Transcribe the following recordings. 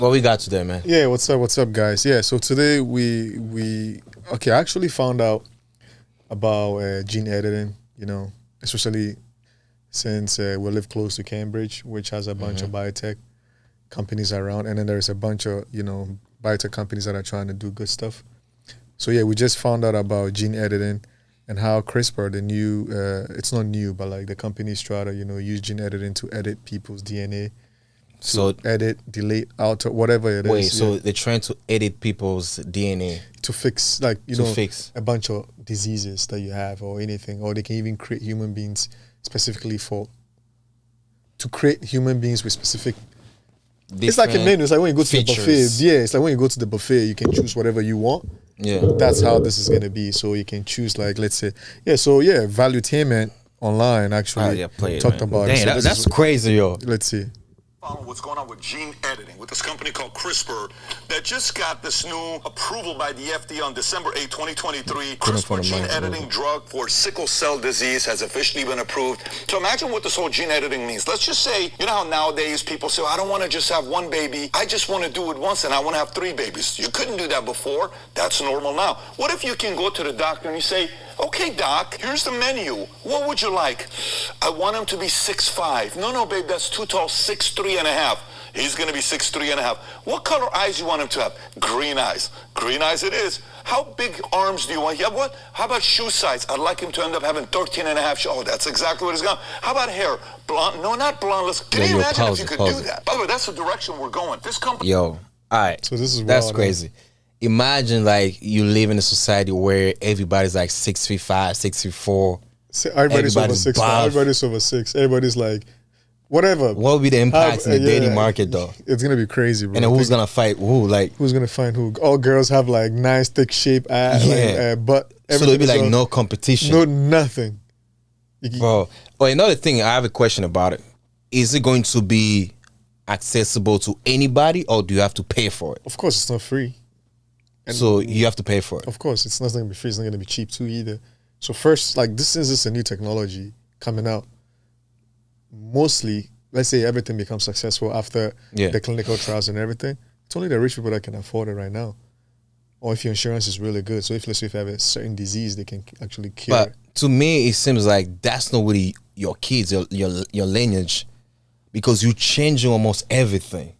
What we got today, man? Yeah, what's up, guys? Yeah, so today I actually found out about gene editing, especially since we live close to Cambridge, which has a bunch of biotech companies around, and then there's a bunch of, biotech companies that are trying to do good stuff. So yeah, we just found out about gene editing and how CRISPR, the new, it's not new, but like the companies try to, use gene editing to edit people's DNA. So edit, delete, alter, whatever it is. Wait, so they're trying to edit people's DNA to fix, fix a bunch of diseases that you have or anything, or they can even create human beings specifically to create human beings with specific. It's like a menu. It's like when you go to the buffet. Yeah, it's like when you go to the buffet, you can choose whatever you want. Yeah, that's how this is gonna be. So you can choose, like, let's say, Valuetainment online actually talked about it. Dang, that's crazy, yo. Let's see. What's going on with gene editing with this company called CRISPR that just got this new approval by the FDA on December 8, 2023. CRISPR gene editing drug for sickle cell disease has officially been approved. So imagine what this whole gene editing means. Let's just say, you know how nowadays people say, I don't want to just have one baby. I just want to do it once and I want to have 3 babies. You couldn't do that before. That's normal now. What if you can go to the doctor and you say, okay, doc, here's the menu. What would you like? I want him to be 6'5". No, babe, that's too tall. 6'3.5". He's going to be 6'3.5". What color eyes you want him to have? Green eyes. Green eyes it is. How big arms do you want? Yeah, what? How about shoe size? I'd like him to end up having 13.5 shoes. Oh, that's exactly what he's got. How about hair? Blonde? No, not blonde. Can you imagine if you could do that? By the way, that's the direction we're going. This company. Yo, all right. So this is that's crazy. Imagine like you live in a society where everybody's like 6'5", 6'4". Everybody's over 6'5". Everybody's over 6. Everybody's like, whatever. What will be the impact in the dating market, though? It's gonna be crazy, bro. And then who's gonna fight who? Like, who's gonna find who? All girls have like nice, thick shape ass, butt. So there'll be like no competition. No, nothing. Bro. Oh, another thing, I have a question about it. Is it going to be accessible to anybody, or do you have to pay for it? Of course, it's not free. And so you have to pay for it. Of course, it's not going to be free. It's not going to be cheap too either. So first, like, this is a new technology coming out. Mostly, let's say everything becomes successful after the clinical trials and everything. It's only the rich people that can afford it right now. Or if your insurance is really good. So if, let's say, if you have a certain disease, they can actually cure it. But to me, it seems like that's not really your kids, your lineage, because you're changing almost everything.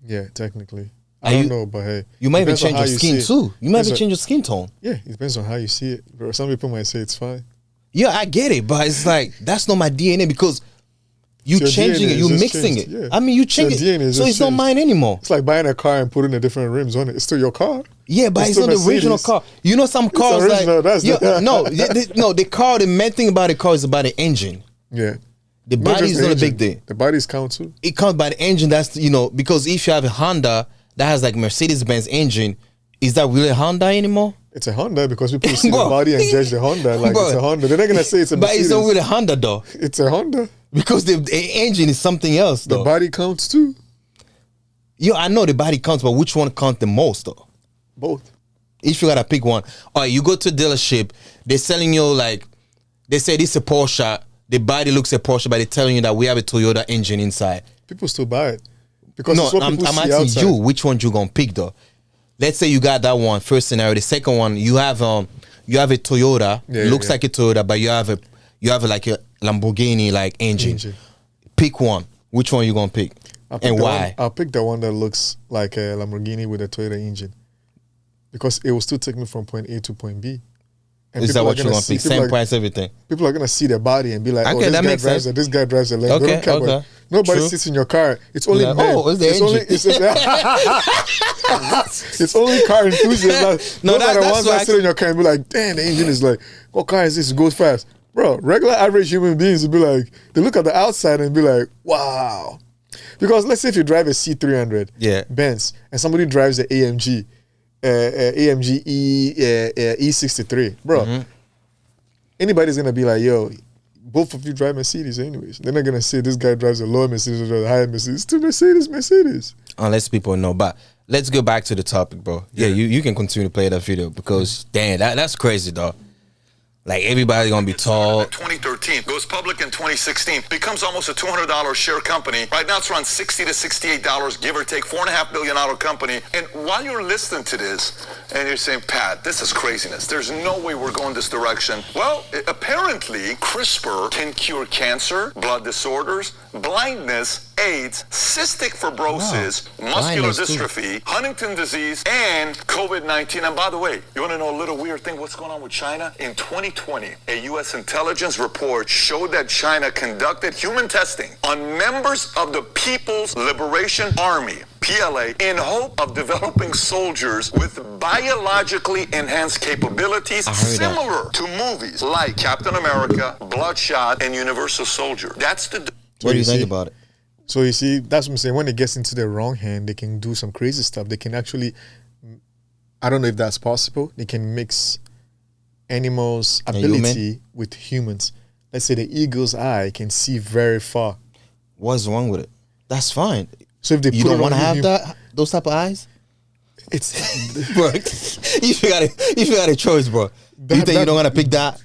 Yeah, technically. I don't know, but hey. You might even change your skin too. You might even change your skin tone. Yeah, it depends on how you see it. Bro, some people might say it's fine. Yeah, I get it, but it's like, that's not my DNA because you changing it, you mixing it. Yeah. I mean, you change it, so it's not mine anymore. It's like buying a car and putting the different rims on it. It's still your car. Yeah, but it's not the original car. You know, some cars original, the car, the main thing about the car is about the engine. Yeah. The body is not a big thing. The bodies count too. It counts by the engine. That's, because if you have a Honda that has like Mercedes-Benz engine, is that really a Honda anymore? It's a Honda because people see the body and judge the Honda like it's a Honda. They're not going to say it's a Mercedes. But it's not really a Honda though. It's a Honda. Because the engine is something else though. The body counts too. Yeah, I know the body counts, but which one counts the most though? Both. If you got to pick one. All right, you go to a dealership, they're selling you like, they say this is a Porsche, the body looks a Porsche, but they're telling you that we have a Toyota engine inside. People still buy it. Because no, I'm asking you, which one you gonna pick though? Let's say you got that one, first scenario. The second one, you have a Toyota, looks like a Toyota, but you have like a Lamborghini like engine. Pick one. Which one you gonna pick? And why? I'll pick the one that looks like a Lamborghini with a Toyota engine. Because it will still take me from point A to point B. And is that what you're gonna pick? Same price, everything. People are gonna see their body and be like, okay, this guy drives a Lambo. They don't care. Nobody sits in your car. It's only men. Oh, it's the engine. It's only car enthusiasts. No, those are the ones that sit in your car and be like, damn, the engine is like, what car is this? It goes fast. Bro, regular average human beings would be like, they look at the outside and be like, wow. Because let's say if you drive a C300 Benz and somebody drives the AMG E63, bro, anybody's gonna be like, yo, both of you drive Mercedes anyways. They're not gonna say this guy drives a lower Mercedes or a higher Mercedes. It's still Mercedes. Unless people know. But let's go back to the topic, bro. Yeah, you can continue to play that video because damn, that's crazy, dog. Like everybody's gonna be tall. 2013. 2013, goes public in 2016, becomes almost a $200 share company. Right now it's around $60 to $68, give or take, $4.5 billion company. And while you're listening to this, and you're saying, Pat, this is craziness. There's no way we're going this direction. Well, apparently, CRISPR can cure cancer, blood disorders, blindness, AIDS, cystic fibrosis, muscular dystrophy, Huntington disease, and COVID-19. And by the way, you want to know a little weird thing? What's going on with China? In 2020, a U.S. intelligence report showed that China conducted human testing on members of the People's Liberation Army, PLA, in hope of developing soldiers with biologically enhanced capabilities similar to movies like Captain America, Bloodshot, and Universal Soldier. That's the... What do you think about it? So you see, that's what I'm saying. When it gets into the wrong hand, they can do some crazy stuff. They can actually, I don't know if that's possible. They can mix animals' ability with humans. Let's say the eagle's eye can see very far. What's wrong with it? That's fine. So if they you don't want to have those type of eyes, it's bro. If you got a choice, bro. You think you don't want to pick that?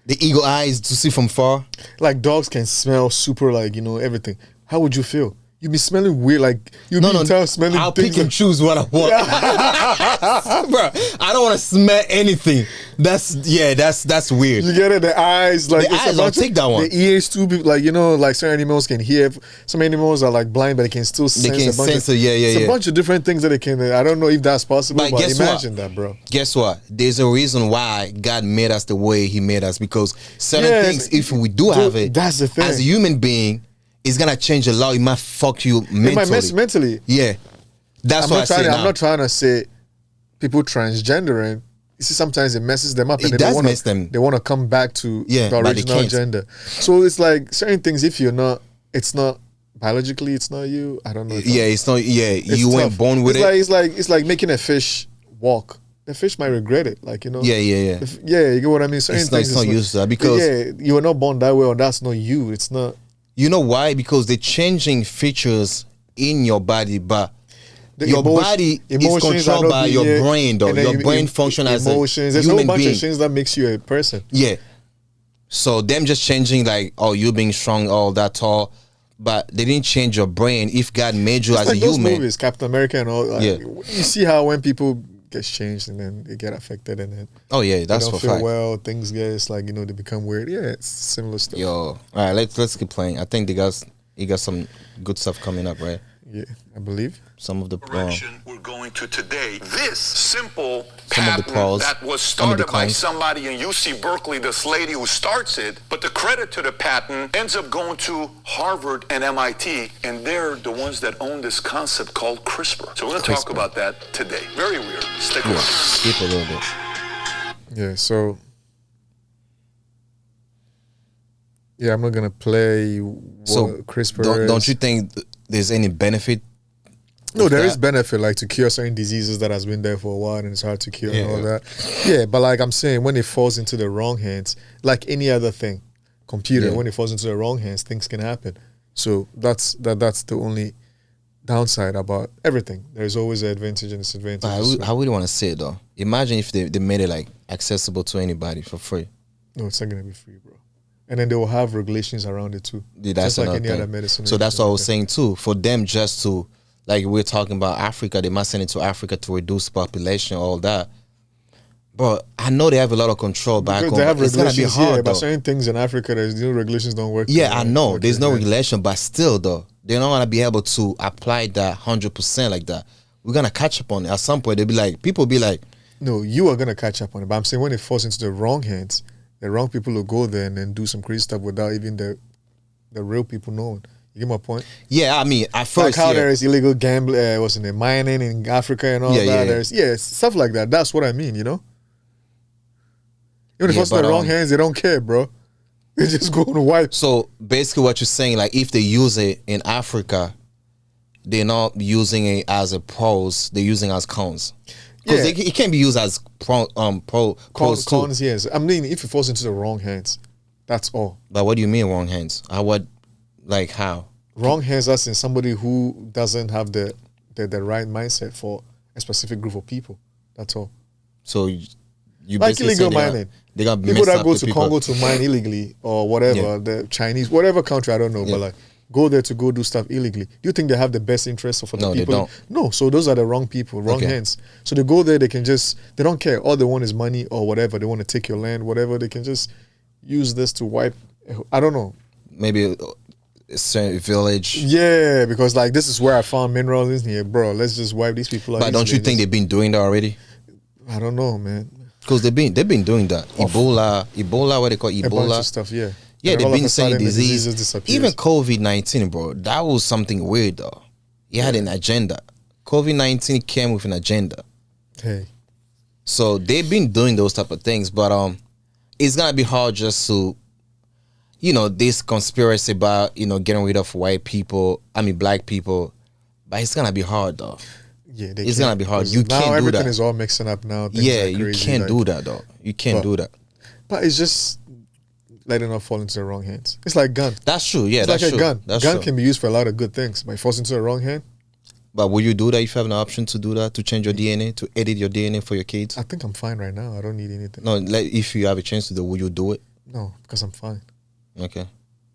The eagle eyes to see from far. Like dogs can smell super, like, you know, everything. How would you feel? You'd be smelling weird, like you'd be smelling. I'll pick and choose what I want, bro. I don't want to smell anything. That's weird. You get it? The eyes, like the eyes. I'll take that one. The ears too, like, you know, like certain animals can hear. Some animals are like blind, but they can still sense. They can sense it. It's a bunch of different things that they can. I don't know if that's possible, but imagine that, bro. Guess what? There's a reason why God made us the way He made us, because certain things, if we do have it, that's the thing. As a human being, it's gonna change a lot. It might fuck you mentally. It might mess mentally. Yeah, that's what I say. I'm not trying to say people transgendering. You see, sometimes it messes them up, and it does mess them. They want to come back to the original gender. So it's like certain things. If you're not, it's not biologically, it's not you. I don't know. It's not. Yeah, you weren't born with it. It's like making a fish walk. The fish might regret it, like, you know. Yeah. You get what I mean. Certain things it's not used to that, because you were not born that way, or that's not you. It's not. You know why? Because they're changing features in your body, but your body is controlled by your brain, though. Your brain functions as emotions. There's a whole bunch of things that makes you a person. Yeah. So them just changing, like, oh, you being strong, all that tall, but they didn't change your brain. If God made you as a human, those movies, Captain America and all. Like, you see how when people get changed and then they get affected and then that's they don't for feel fact. well, things get, it's like, you know, they become weird. Yeah, it's similar stuff. All right, let's keep playing. I think he got some good stuff coming up, right? Yeah, I believe some of the direction we're going to today. This simple patent that was started by somebody in UC Berkeley, this lady who starts it, but the credit to the patent ends up going to Harvard and MIT, and they're the ones that own this concept called CRISPR. So we're going to talk about that today. Very weird. Stick around. Skip a little bit. Yeah, so I'm not gonna play CRISPR. Don't you think there's any benefit? No, there is benefit, like to cure certain diseases that has been there for a while and it's hard to cure and all that. Yeah, but like I'm saying, when it falls into the wrong hands, like any other thing, computer, when it falls into the wrong hands, things can happen. So that's the only downside about everything. There's always an advantage and disadvantage. I really want to say it though. Imagine if they made it like accessible to anybody for free. No, it's not gonna be free, bro. And then they will have regulations around it too. Yeah, that's just like any other medicine. So that's what I was saying too. For them just to, like we're talking about Africa, they must send it to Africa to reduce population, all that. But I know they have a lot of control back home. They have it's gonna be hard, but certain things in Africa, there's no regulations don't work. Yeah, I know. There's no regulation, but still though, they're not gonna be able to apply that 100% like that. We're gonna catch up on it. At some point, people be like, no, you are gonna catch up on it. But I'm saying when it falls into the wrong hands, the wrong people will go there and then do some crazy stuff without even the real people knowing. You get my point? Yeah, I mean, at first, like how there is illegal gambling, mining in Africa and all that. Yeah. There's stuff like that. That's what I mean, you know? Even if it's in the wrong hands, they don't care, bro. They just go and wipe. So basically what you're saying, like if they use it in Africa, they're not using it as a pros, they're using it as cons. Because it can't be used as cons, yes. I mean, if it falls into the wrong hands, that's all. But what do you mean wrong hands? How? Wrong hands, as in somebody who doesn't have the right mindset for a specific group of people. That's all. So You like basically illegal saying mining. They got People that go to Congo to mine illegally or whatever, the Chinese, whatever country, I don't know, but like go there to go do stuff illegally. Do you think they have the best interest for the people? They don't. No, so those are the wrong people, wrong hands. So they go there, they don't care. All they want is money or whatever. They want to take your land, whatever. They can just use this to wipe, I don't know. Maybe a certain village. Yeah, because like this is where I found minerals in here, bro. Let's just wipe these people out. But don't you think they've been doing that already? I don't know, man. Because they've been doing that. Ebola, what they call Ebola. A bunch of stuff, yeah. Yeah, they've been saying disease. Disappears. Even COVID-19, bro, that was something weird though. It had an agenda. COVID-19 came with an agenda. Hey. So they've been doing those type of things, but it's gonna be hard just to, this conspiracy about, getting rid of white people, black people, but it's gonna be hard though. Yeah, it's gonna be hard. You now can't do that. Everything is all mixing up now. Yeah, you can't do that though. You can't do that. But it's just letting it fall into the wrong hands. It's like gun. That's true. Yeah, it's that's like true. a gun. That's gun true. can be used for a lot of good things, but it falls into the wrong hand. But will you do that if you have an option to do that, to change your DNA, to edit your DNA for your kids? I think I'm fine right now. I don't need anything. No, if you have a chance to do, will you do it? No, because I'm fine. Okay.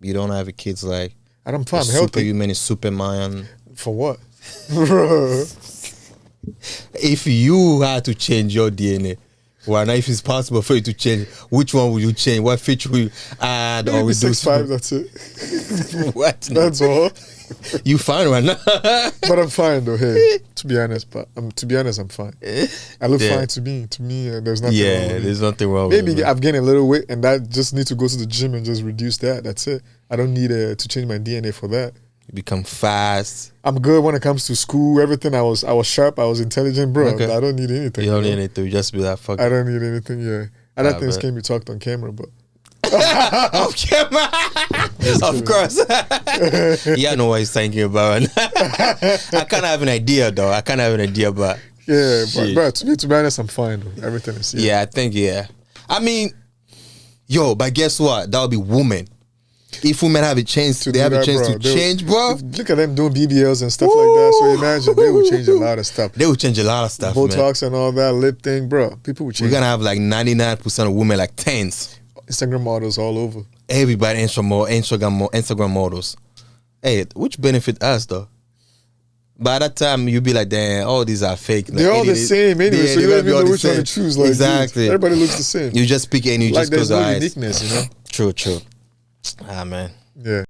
You don't have a kids like I'm fine. I'm healthy. Superhuman, Superman. For what? If you had to change your DNA, well, now if it's possible for you to change, which one will you change? What feature will you add? Maybe or we do 6'5", that's it. What? That's all. You fine right now? But I'm fine though. Hey, to be honest, I'm fine. I look fine to me. To me, there's nothing wrong with there's nothing wrong Maybe with it. I've gained a little weight and that just need to go to the gym and just reduce that. That's it. I don't need to change my DNA for that. You become fast. I'm good when it comes to school. Everything I was sharp. I was intelligent, bro. Okay. I don't need anything. You don't need anything. You just be that fucking. I don't need anything. Yeah, other things can be talked on camera, but off camera, of course. Yeah, I know what he's thinking about. I kind of have an idea, though. But yeah, but to be honest, I'm fine. Though. Everything is I think but guess what? That would be women. If women have a chance to change, bro. Look at them doing BBLs and stuff like that. So imagine they will change a lot of stuff. Botox and all that, lip thing, bro. People will change. We're gonna have like 99% of women like 10s. Instagram models all over. Everybody Instagram models. Hey, which benefit us though? By that time you'll be like, damn, all these are fake. They're all the same anyway, so you don't even know which one to choose. Like, exactly. Dude, everybody looks the same. You just pick any, you like just close your eyes. There's no uniqueness, True. Ah, man. Yeah.